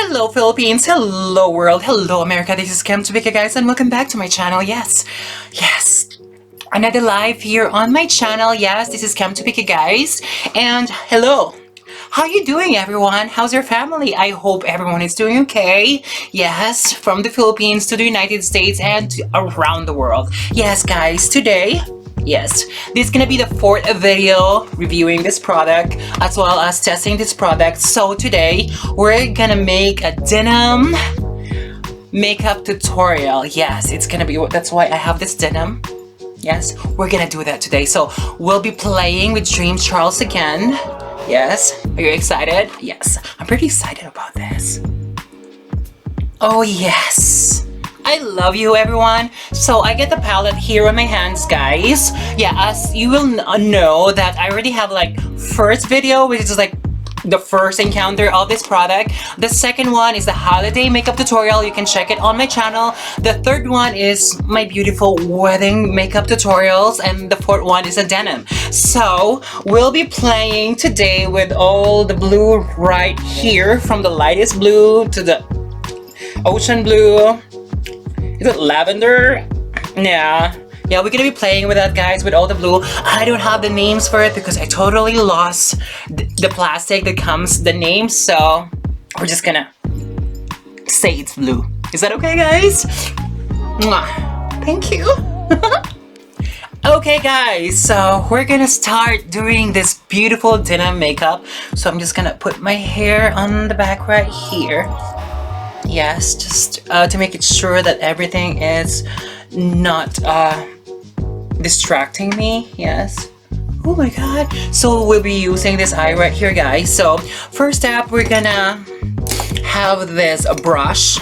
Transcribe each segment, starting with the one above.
Hello Philippines, hello world, hello America, this is Cam Tubika guys and welcome back to my channel. Yes, another live here on my channel. Yes, this is Cam Tubika guys and hello. How you doing everyone? How's your family? I hope everyone is doing okay. Yes, from the Philippines to the United States and around the world. Yes guys, today, yes, this is gonna be the fourth video reviewing this product as well as testing this product. So today we're gonna make a denim makeup tutorial. Yes, it's gonna be, that's why I have this denim. Yes, we're gonna do that today. So we'll be playing with Dream Charles again. Yes, are you excited? Yes, I'm pretty excited about this. Oh yes, I love you everyone. So I get the palette here on my hands guys. Yeah, as you will know that I already have like first video which is like the first encounter of this product. The second one is the holiday makeup tutorial. You can check it on my channel. The third one is my beautiful wedding makeup tutorials, and the fourth one is a denim. So we'll be playing today with all the blue right here, from the lightest blue to the ocean blue. Is it lavender? Yeah, we're gonna be playing with that guys, with all the blue. I don't have the names for it because I totally lost the plastic that comes the names, so we're just gonna say it's blue. Is that okay guys? Mwah. Thank you. Okay guys, so we're gonna start doing this beautiful denim makeup. So I'm just gonna put my hair on the back right here. Yes, just to make it sure that everything is not distracting me. Yes. Oh my god. So we'll be using this eye right here guys. So first step, we're gonna have this brush,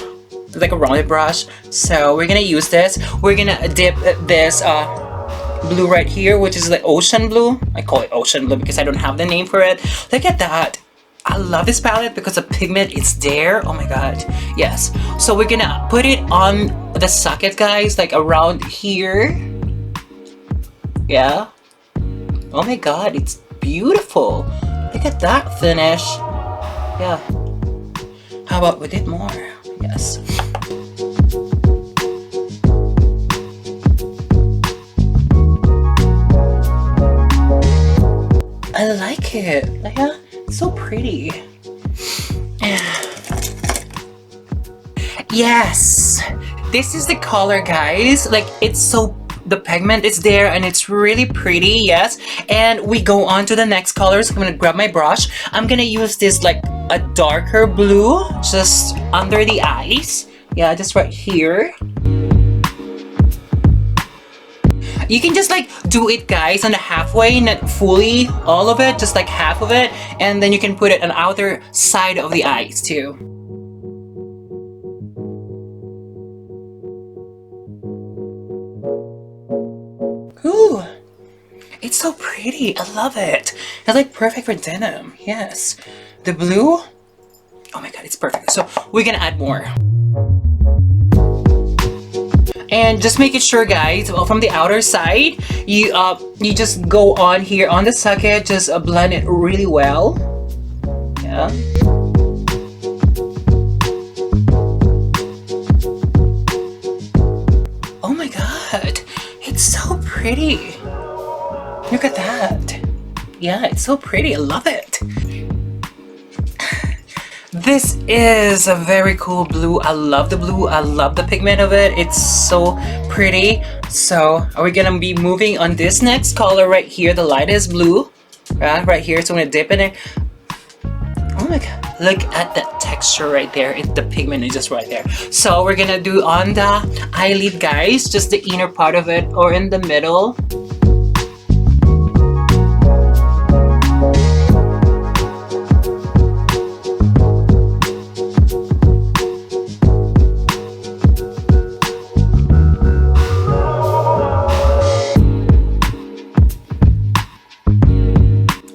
like a rounded brush. So we're gonna use this. We're gonna dip this blue right here, which is the ocean blue. I call it ocean blue because I don't have the name for it. Look at that. I love this palette because the pigment is there. Oh my god. Yes. So we're gonna put it on the socket guys, like around here. Yeah. Oh my god, it's beautiful. Look at that finish. Yeah. How about we did more? Yes. I like it. Yeah. So pretty. Yes, this is the color guys. Like, it's so, the pigment is there and it's really pretty. Yes, and we go on to the next colors. I'm gonna grab my brush. I'm gonna use this like a darker blue just under the eyes. Yeah, just right here. You can just like do it guys on the halfway, not fully all of it, just like half of it, and then you can put it on the outer side of the eyes too. Ooh, it's so pretty. I love it. It's like perfect for denim. Yes, the blue, oh my god, it's perfect. So we're gonna add more. And just make it sure guys, from the outer side, you just go on here on the socket, just blend it really well. Yeah. Oh my god, it's so pretty. Look at that. Yeah, it's so pretty. I love it. This is a very cool blue. I love the blue. I love the pigment of it. It's so pretty. So are we gonna be moving on this next color right here, the lightest blue, right here. So I'm gonna dip in it. Oh my god, look at that texture right there. The pigment is just right there. So we're gonna do on the eyelid guys, just the inner part of it or in the middle.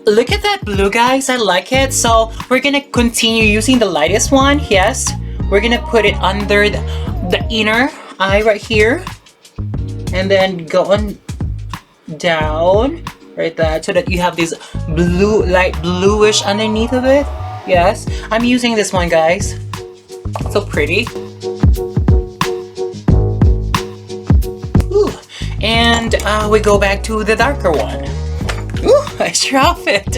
Look at that blue guys, I like it. So we're gonna continue using the lightest one. Yes, we're gonna put it under the inner eye right here, and then go on down right there so that you have this blue, light bluish underneath of it. Yes, I'm using this one guys. So pretty. Ooh. And we go back to the darker one. Ooh, nice outfit.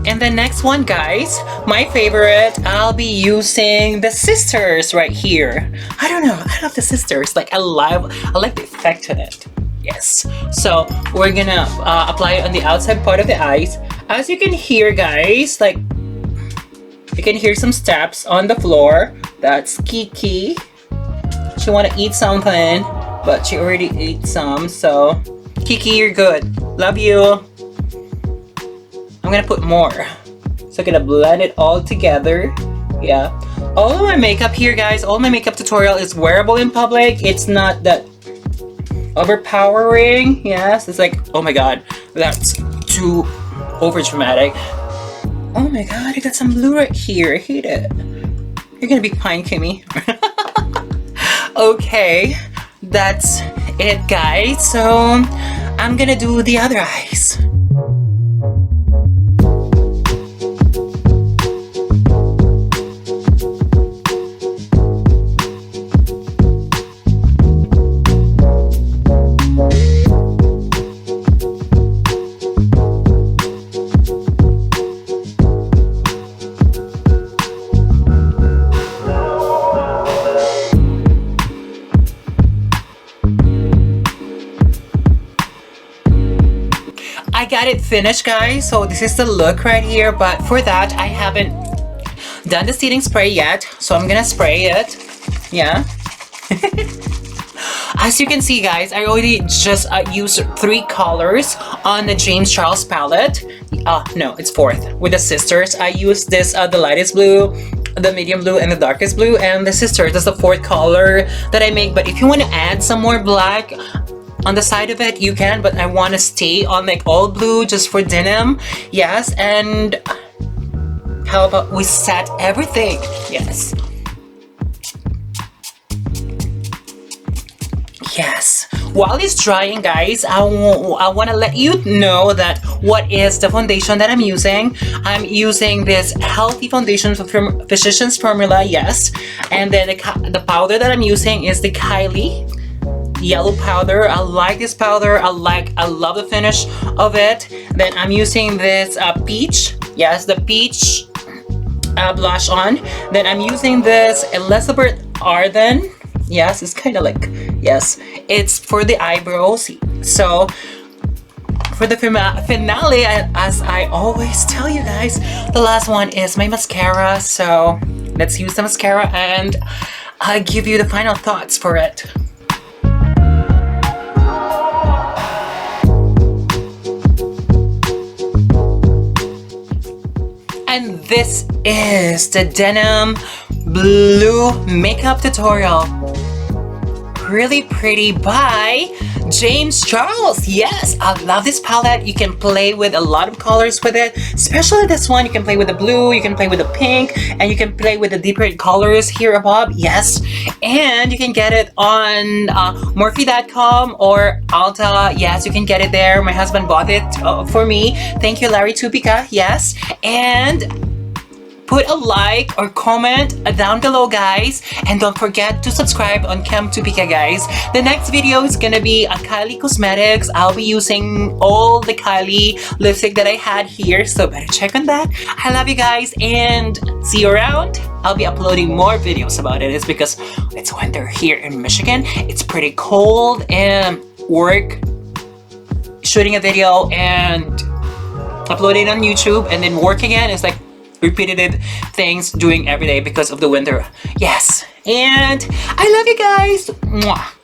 And the next one, guys, my favorite, I'll be using the sisters right here. I don't know, I love the sisters. Like I like the effect on it. Yes. So we're gonna apply it on the outside part of the eyes. As you can hear, guys, like you can hear some steps on the floor. That's Kiki. She wanna eat something, but she already ate some. So Kiki, you're good. Love you. I'm gonna put more. So I'm gonna blend it all together. Yeah. All of my makeup here, guys, all my makeup tutorial is wearable in public. It's not that overpowering. Yes, it's like, oh my god, that's too over dramatic. Oh my god, I got some blue right here. I hate it. You're gonna be fine, Kimmy. Okay, that's it, guys. So I'm gonna do the other eyes. I got it finished, guys, so this is the look right here, but for that I haven't done the setting spray yet, so I'm gonna spray it. Yeah. As you can see, guys, I already just used 3 colors on the James Charles palette. No, it's 4th with the sisters. I used this the lightest blue, the medium blue, and the darkest blue, and the sisters, that's the 4th color that I make. But if you want to add some more black on the side of it, you can, but I want to stay on like all blue just for denim. Yes. And how about we set everything? Yes. Yes. While it's drying, guys, I want to let you know that what is the foundation that I'm using. I'm using this healthy foundation from Physicians Formula. Yes. And then the powder that I'm using is the Kylie yellow powder. I like this powder. I love the finish of it. Then I'm using this peach. Yes, the peach blush on. Then I'm using this Elizabeth Arden. Yes, it's kind of like, yes, it's for the eyebrows. So for the finale, as I always tell you guys, the last one is my mascara. So let's use the mascara and I'll give you the final thoughts for it. And this is the Denim Blue Makeup Tutorial. Really pretty by James Charles. Yes, I love this palette. You can play with a lot of colors with it, especially this one. You can play with the blue, you can play with the pink, and you can play with the deeper colors here above. Yes, and you can get it on Morphe.com or Ulta. Yes, you can get it there. My husband bought it for me. Thank you, Larry Tupika. Yes, and put a like or comment down below, guys, and don't forget to subscribe on Chem Tupika, guys. The next video is gonna be a Kylie Cosmetics. I'll be using all the Kylie lipstick that I had here, so better check on that. I love you guys and see you around. I'll be uploading more videos about it. It's because it's winter here in Michigan. It's pretty cold, and work shooting a video and uploading it on YouTube and then work again is like repetitive things doing every day because of the winter. Yes, and I love you guys. Mwah.